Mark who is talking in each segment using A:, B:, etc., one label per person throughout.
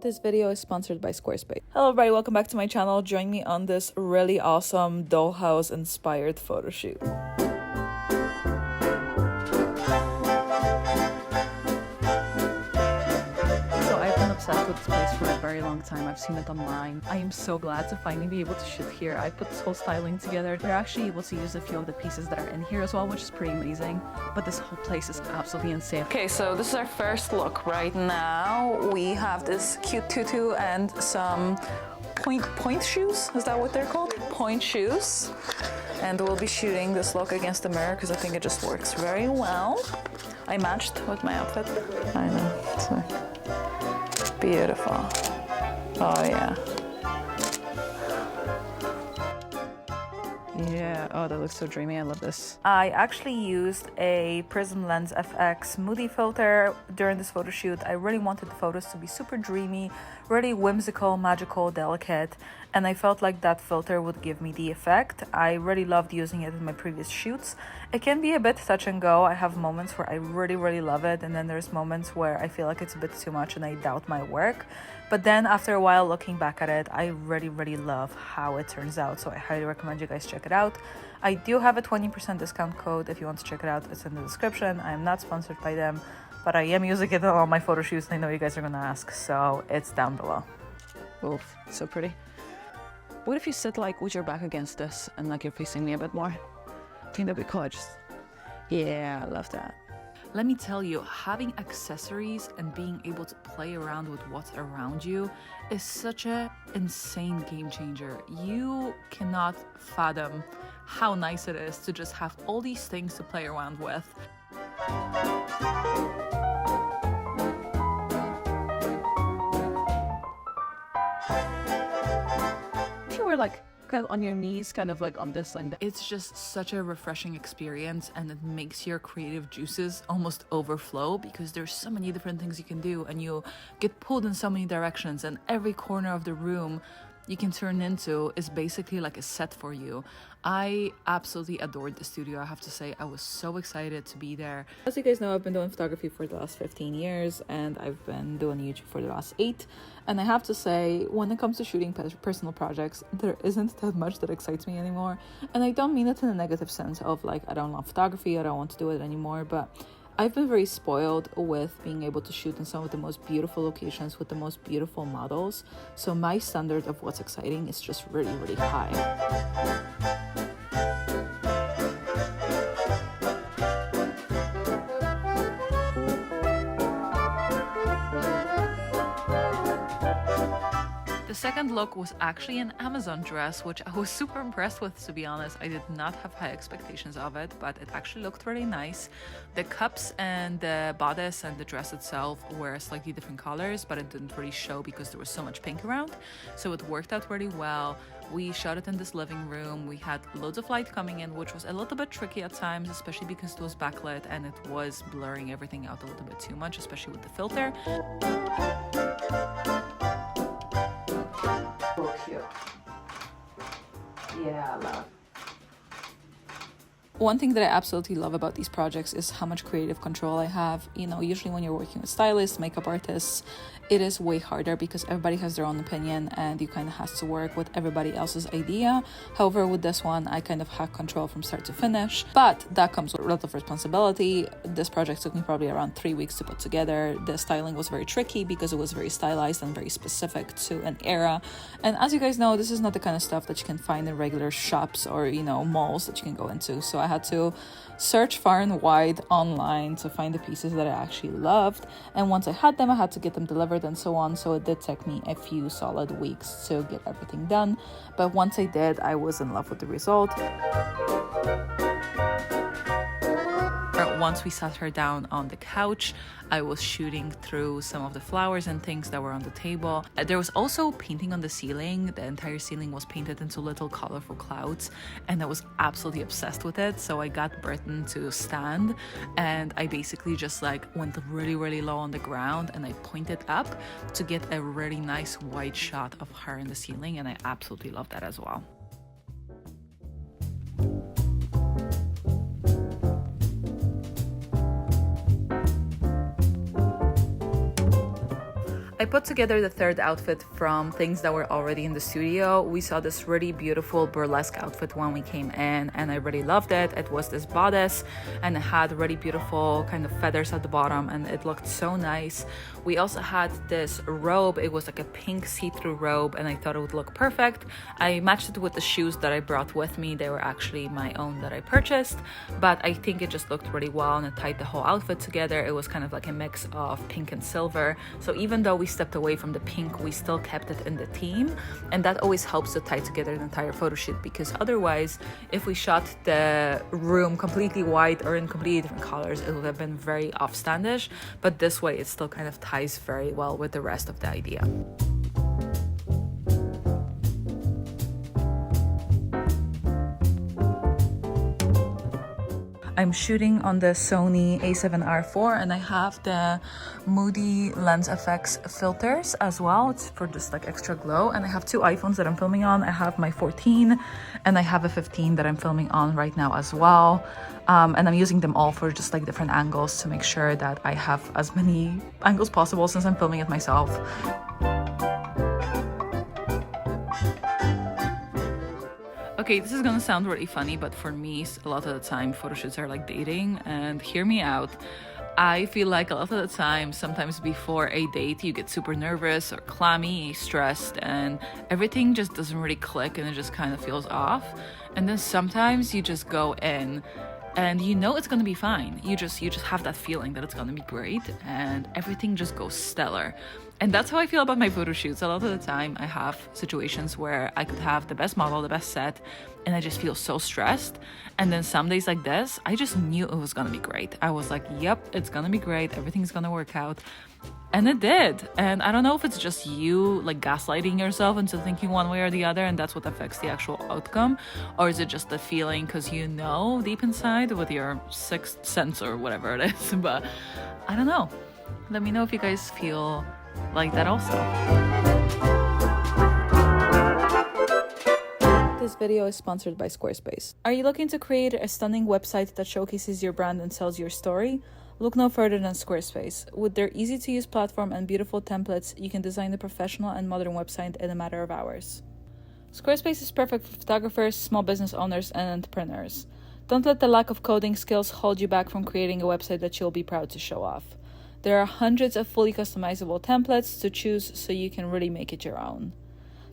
A: This video is sponsored by Squarespace. Hello everybody, welcome back to my channel. Join me on this really awesome dollhouse inspired photo shoot. Obsessed with this place for a very long time. I've seen it online. I am so glad to finally be able to shoot here. I put this whole styling together. We're actually able to use a few of the pieces that are in here as well, which is pretty amazing. But this whole place is absolutely insane. Okay, so this is our first look. Right now we have this cute tutu and some point shoes. Is that what they're called? Point shoes. And we'll be shooting this look against the mirror because I think it just works very well. I matched with my outfit. I know. So beautiful. Oh yeah. Yeah, oh that looks so dreamy. I love this. I actually used a Prism Lens FX Moody filter during this photo shoot. I really wanted the photos to be super dreamy, really whimsical, magical, delicate, and I felt like that filter would give me the effect. I really loved using it in my previous shoots. It can be a bit touch and go. I have moments where I really love it, and then there's moments where I feel like it's a bit too much and I doubt my work. But then after a while looking back at it, I really love how it turns out. So I highly recommend you guys check it out. I do have a 20% discount code if you want to check it out. It's in the description. I am not sponsored by them, but I am using it on all my photo shoots. I know you guys are gonna ask, so it's down below. Oof, so pretty. What if you sit like with your back against this and like you're facing me a bit more? I think that'd be gorgeous. Yeah, I love that. Let me tell you, having accessories and being able to play around with what's around you is such an insane game changer. You cannot fathom how nice it is to just have all these things to play around with. If you were like kind of on your knees, kind of like on this line, it's just such a refreshing experience, and it makes your creative juices almost overflow because there's so many different things you can do and you get pulled in so many directions, and every corner of the room you can turn into is basically like a set for you. I absolutely adored the studio, I have to say. I was so excited to be there. As you guys know, I've been doing photography for the last 15 years and I've been doing YouTube for the last 8. And I have to say, when it comes to shooting personal projects, there isn't that much that excites me anymore. And I don't mean it in a negative sense of like, I don't love photography, I don't want to do it anymore, but I've been very spoiled with being able to shoot in some of the most beautiful locations with the most beautiful models. So my standard of what's exciting is just really high. The second look was actually an Amazon dress, which I was super impressed with, to be honest. I did not have high expectations of it, but it actually looked really nice. The cups and the bodice and the dress itself were slightly different colors, but it didn't really show because there was so much pink around. So it worked out really well. We shot it in this living room. We had loads of light coming in, which was a little bit tricky at times, especially because it was backlit and it was blurring everything out a little bit too much, especially with the filter. Yeah, I love. One thing that I absolutely love about these projects is how much creative control I have. You know, usually when you're working with stylists, makeup artists, it is way harder because everybody has their own opinion and you kind of have to work with everybody else's idea. However, with this one, I kind of had control from start to finish, but that comes with a lot of responsibility. This project took me probably around 3 weeks to put together. The styling was very tricky because it was very stylized and very specific to an era. And as you guys know, this is not the kind of stuff that you can find in regular shops or, you know, malls that you can go into. So I had to search far and wide online to find the pieces that I actually loved, and once I had them, I had to get them delivered and so on. So it did take me a few solid weeks to get everything done, but once I did, I was in love with the result. Once we sat her down on the couch, I was shooting through some of the flowers and things that were on the table. There was also painting on the ceiling. The entire ceiling was painted into little colorful clouds, and I was absolutely obsessed with it. So I got Britain to stand, and I basically just like went really low on the ground and I pointed up to get a really nice wide shot of her in the ceiling, and I absolutely love that as well. I I put together the third outfit from things that were already in the studio. We saw this really beautiful burlesque outfit when we came in, and I really loved it. It was this bodice and it had really beautiful kind of feathers at the bottom, and it looked so nice. We also had this robe. It was like a pink see-through robe, and I thought it would look perfect. I matched it with the shoes that I brought with me. They were actually my own that I purchased, but I think it just looked really well and it tied the whole outfit together. It was kind of like a mix of pink and silver. So even though we stepped away from the pink, we still kept it in the theme, and that always helps to tie together the entire photo shoot, because otherwise, if we shot the room completely white or in completely different colors, it would have been very off-standish, but this way it still kind of ties very well with the rest of the idea. I'm shooting on the Sony a7R4, and I have the Moody Lens FX filters as well. It's for just like extra glow. And I have two iPhones that I'm filming on. I have my 14 and I have a 15 that I'm filming on right now as well. And I'm using them all for just like different angles to make sure that I have as many angles possible since I'm filming it myself. Okay, this is gonna sound really funny, but for me, a lot of the time, photo shoots are like dating, and hear me out. I feel like a lot of the time, sometimes before a date, you get super nervous or clammy, stressed, and everything just doesn't really click and it just kind of feels off. And then sometimes you just go in and you know it's gonna be fine. You just have that feeling that it's gonna be great and everything just goes stellar. And that's how I feel about my photo shoots. A lot of the time I have situations where I could have the best model, the best set, and I just feel so stressed. And then some days like this, I just knew it was gonna be great. I was like, yep, it's gonna be great. Everything's gonna work out. And it did. And I don't know if it's just you like gaslighting yourself into thinking one way or the other, and that's what affects the actual outcome, or is it just the feeling because you know deep inside with your sixth sense or whatever it is. But I don't know. Let me know if you guys feel like that also. This video is sponsored by Squarespace. Are you looking to create a stunning website that showcases your brand and tells your story? Look no further than Squarespace. With their easy-to-use platform and beautiful templates, you can design a professional and modern website in a matter of hours. Squarespace is perfect for photographers, small business owners, and entrepreneurs. Don't let the lack of coding skills hold you back from creating a website that you'll be proud to show off. There are hundreds of fully customizable templates to choose so you can really make it your own.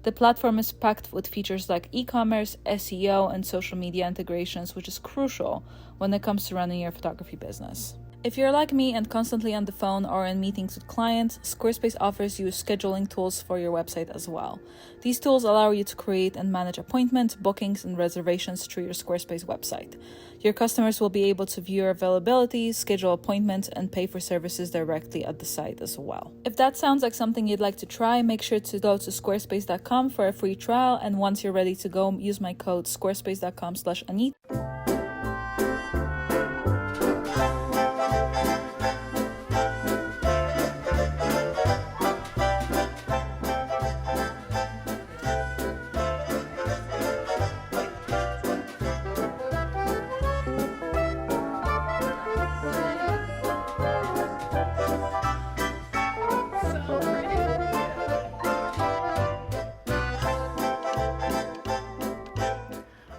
A: The platform is packed with features like e-commerce, SEO, and social media integrations, which is crucial when it comes to running your photography business. If you're like me and constantly on the phone or in meetings with clients, Squarespace offers you scheduling tools for your website as well. These tools allow you to create and manage appointments, bookings, and reservations through your Squarespace website. Your customers will be able to view your availability, schedule appointments, and pay for services directly at the site as well. If that sounds like something you'd like to try, make sure to go to squarespace.com for a free trial, and once you're ready to go, use my code squarespace.com/Anita.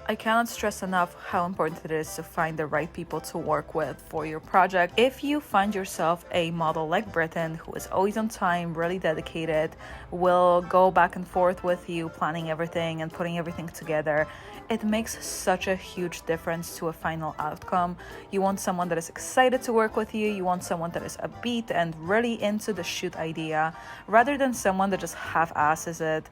A: I cannot stress enough how important it is to find the right people to work with for your project. If you find yourself a model like Britton, who is always on time, really dedicated, will go back and forth with you, planning everything and putting everything together, it makes such a huge difference to a final outcome. You want someone that is excited to work with you. You want someone that is upbeat and really into the shoot idea, rather than someone that just half-asses it,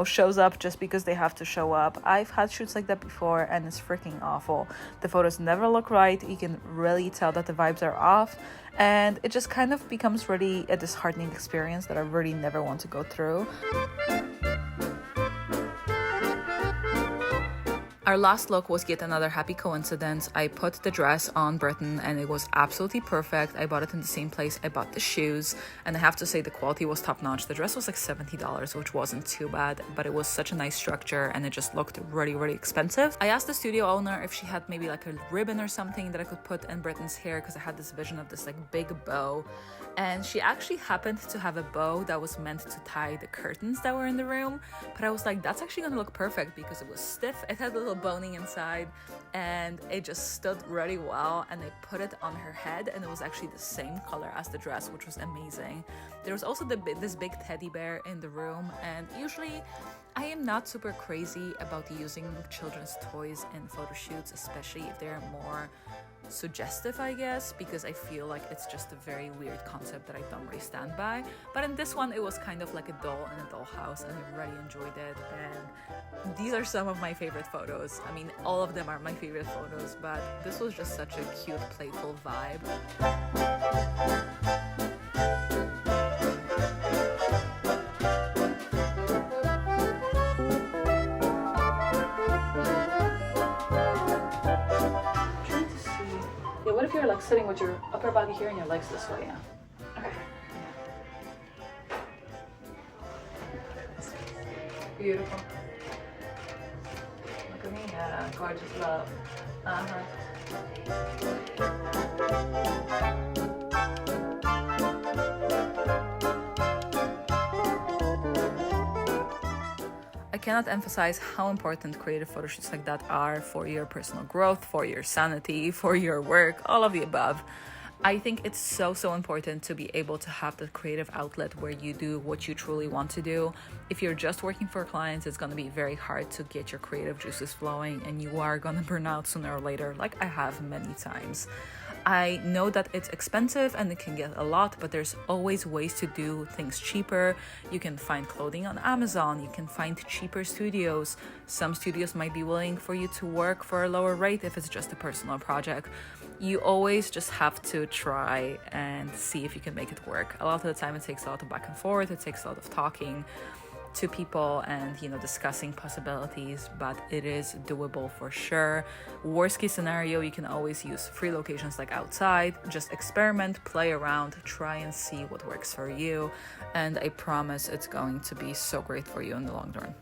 A: shows up just because they have to show up. I've had shoots like that before, and it's freaking awful. The photos never look right. You can really tell that the vibes are off, and it just kind of becomes really a disheartening experience that I really never want to go through. Our last look was yet another happy coincidence. I put the dress on Britain and it was absolutely perfect. I bought it in the same place I bought the shoes, and I have to say the quality was top notch. The dress was like $70, which wasn't too bad, but it was such a nice structure and it just looked really, really expensive. I asked the studio owner if she had maybe like a ribbon or something that I could put in Britain's hair, because I had this vision of this like big bow, and she actually happened to have a bow that was meant to tie the curtains that were in the room, but I was like, that's actually gonna look perfect because it was stiff, it had a little boning inside, and it just stood really well. And I put it on her head and it was actually the same color as the dress, which was amazing. There was also this big teddy bear in the room, and usually I am not super crazy about using children's toys in photo shoots, especially if they're more suggestive, I guess, because I feel like it's just a very weird concept that I don't really stand by. But in this one, it was kind of like a doll in a dollhouse, and I really enjoyed it. And these are some of my favorite photos. I mean, all of them are my favorite photos, but this was just such a cute, playful vibe. What if you're like sitting with your upper body here and your legs this way? Yeah. Okay. Beautiful. Look at me. Yeah, gorgeous love. I cannot emphasize how important creative photo shoots like that are for your personal growth, for your sanity, for your work, all of the above. I think it's so important to be able to have that creative outlet where you do what you truly want to do. If you're just working for clients, it's going to be very hard to get your creative juices flowing, and you are going to burn out sooner or later, like I have many times. I know that it's expensive and it can get a lot, but there's always ways to do things cheaper. You can find clothing on Amazon, you can find cheaper studios. Some studios might be willing for you to work for a lower rate if it's just a personal project. You always just have to try and see if you can make it work. A lot of the time it takes a lot of back and forth, it takes a lot of talking to people and discussing possibilities, but it is doable for sure. Worst case scenario, you can always use free locations like outside. Just experiment, play around, try and see what works for you, and I promise it's going to be so great for you in the long run.